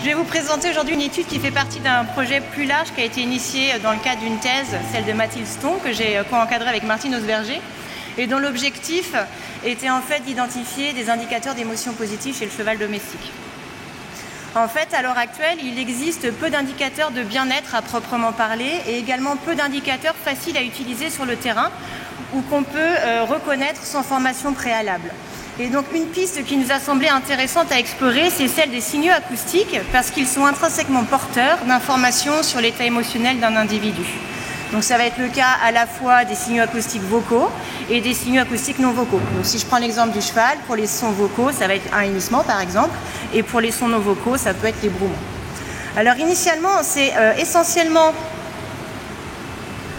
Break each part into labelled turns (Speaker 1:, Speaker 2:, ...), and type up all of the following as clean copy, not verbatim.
Speaker 1: Je vais vous présenter aujourd'hui une étude qui fait partie d'un projet plus large qui a été initié dans le cadre d'une thèse, celle de Mathilde Ston, que j'ai co-encadrée avec Martine Osberger, et dont l'objectif était en fait d'identifier des indicateurs d'émotion positive chez le cheval domestique. En fait, à l'heure actuelle, il existe peu d'indicateurs de bien-être à proprement parler et également peu d'indicateurs faciles à utiliser sur le terrain ou qu'on peut reconnaître sans formation préalable. Et donc une piste qui nous a semblé intéressante à explorer, c'est celle des signaux acoustiques parce qu'ils sont intrinsèquement porteurs d'informations sur l'état émotionnel d'un individu. Donc ça va être le cas à la fois des signaux acoustiques vocaux et des signaux acoustiques non vocaux. Donc si je prends l'exemple du cheval, pour les sons vocaux, ça va être un hennissement par exemple, et pour les sons non vocaux, ça peut être les brouements. Alors initialement, on s'est essentiellement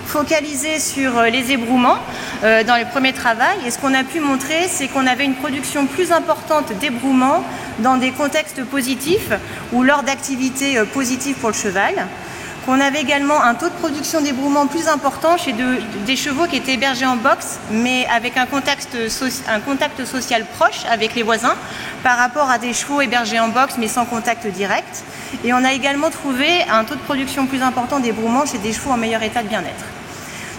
Speaker 1: focalisé sur les ébrouements dans le premier travail, et ce qu'on a pu montrer, c'est qu'on avait une production plus importante d'ébrouements dans des contextes positifs ou lors d'activités positives pour le cheval, qu'on avait également un taux de production d'ébrouements plus important chez des chevaux qui étaient hébergés en box, mais avec un contact social proche avec les voisins, par rapport à des chevaux hébergés en box, mais sans contact direct. Et on a également trouvé un taux de production plus important d'ébrouements chez des chevaux en meilleur état de bien-être.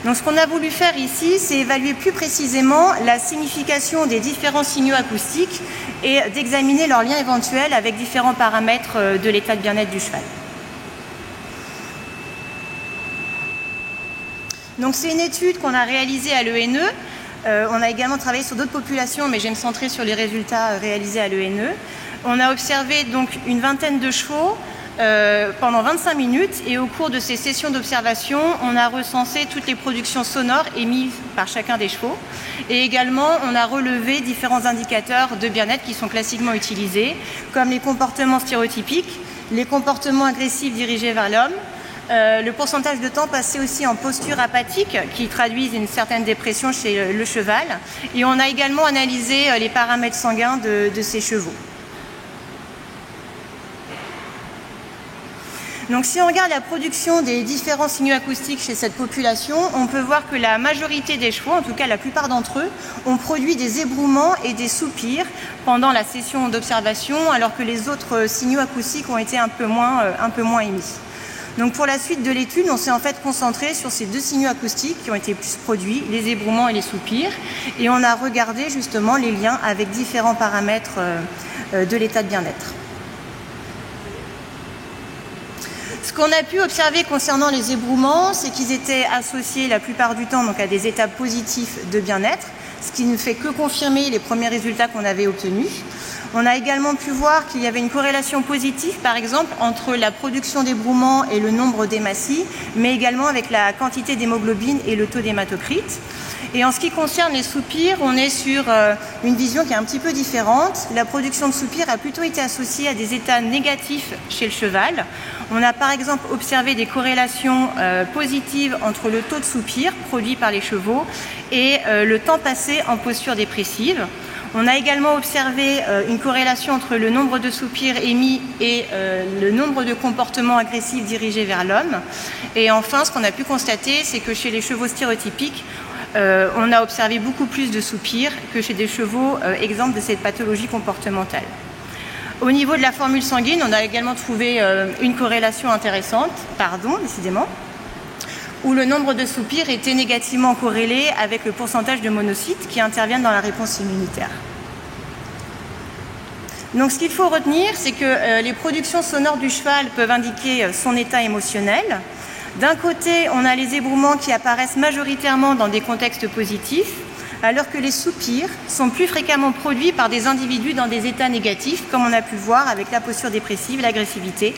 Speaker 1: Donc ce qu'on a voulu faire ici, c'est évaluer plus précisément la signification des différents signaux acoustiques et d'examiner leurs liens éventuels avec différents paramètres de l'état de bien-être du cheval. Donc c'est une étude qu'on a réalisée à l'ENE. On a également travaillé sur d'autres populations, mais je vais me centrer sur les résultats réalisés à l'ENE. On a observé donc une vingtaine de chevaux pendant 25 minutes, et au cours de ces sessions d'observation, on a recensé toutes les productions sonores émises par chacun des chevaux. Et également, on a relevé différents indicateurs de bien-être qui sont classiquement utilisés, comme les comportements stéréotypiques, les comportements agressifs dirigés vers l'homme, le pourcentage de temps passé aussi en posture apathique qui traduisent une certaine dépression chez le cheval. Et on a également analysé les paramètres sanguins de ces chevaux. Donc si on regarde la production des différents signaux acoustiques chez cette population, on peut voir que la majorité des chevaux, en tout cas la plupart d'entre eux, ont produit des ébrouements et des soupirs pendant la session d'observation, alors que les autres signaux acoustiques ont été un peu moins émis. Donc pour la suite de l'étude, on s'est en fait concentré sur ces deux signaux acoustiques qui ont été plus produits, les ébrouements et les soupirs, et on a regardé justement les liens avec différents paramètres de l'état de bien-être. Ce qu'on a pu observer concernant les ébrouements, c'est qu'ils étaient associés la plupart du temps donc à des états positifs de bien-être, ce qui ne fait que confirmer les premiers résultats qu'on avait obtenus. On a également pu voir qu'il y avait une corrélation positive, par exemple, entre la production d'ébrouements et le nombre d'hématies, mais également avec la quantité d'hémoglobine et le taux d'hématocrite. Et en ce qui concerne les soupirs, on est sur une vision qui est un petit peu différente. La production de soupirs a plutôt été associée à des états négatifs chez le cheval. On a par exemple observé des corrélations positives entre le taux de soupirs produit par les chevaux et le temps passé en posture dépressive. On a également observé une corrélation entre le nombre de soupirs émis et le nombre de comportements agressifs dirigés vers l'homme. Et enfin, ce qu'on a pu constater, c'est que chez les chevaux stéréotypiques, on a observé beaucoup plus de soupirs que chez des chevaux exempts de cette pathologie comportementale. Au niveau de la formule sanguine, on a également trouvé une corrélation intéressante, où le nombre de soupirs était négativement corrélé avec le pourcentage de monocytes qui interviennent dans la réponse immunitaire. Donc ce qu'il faut retenir, c'est que les productions sonores du cheval peuvent indiquer son état émotionnel. D'un côté, on a les ébrouements qui apparaissent majoritairement dans des contextes positifs, alors que les soupirs sont plus fréquemment produits par des individus dans des états négatifs, comme on a pu le voir avec la posture dépressive, l'agressivité,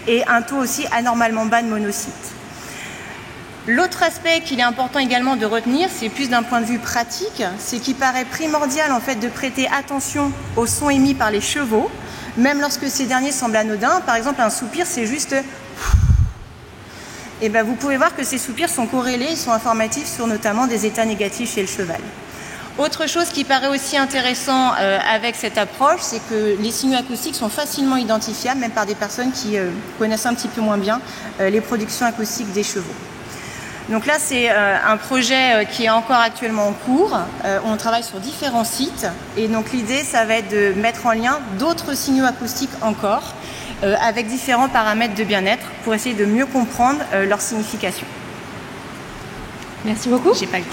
Speaker 1: et un taux aussi anormalement bas de monocytes. L'autre aspect qu'il est important également de retenir, c'est plus d'un point de vue pratique, c'est qu'il paraît primordial en fait de prêter attention aux sons émis par les chevaux, même lorsque ces derniers semblent anodins. Par exemple, un soupir, c'est juste... Et vous pouvez voir que ces soupirs sont corrélés, ils sont informatifs sur notamment des états négatifs chez le cheval. Autre chose qui paraît aussi intéressant avec cette approche, c'est que les signaux acoustiques sont facilement identifiables, même par des personnes qui connaissent un petit peu moins bien les productions acoustiques des chevaux. Donc là, c'est un projet qui est encore actuellement en cours. On travaille sur différents sites, et donc l'idée, ça va être de mettre en lien d'autres signaux acoustiques encore, avec différents paramètres de bien-être pour essayer de mieux comprendre leur signification.
Speaker 2: Merci beaucoup.
Speaker 1: J'ai pas eu.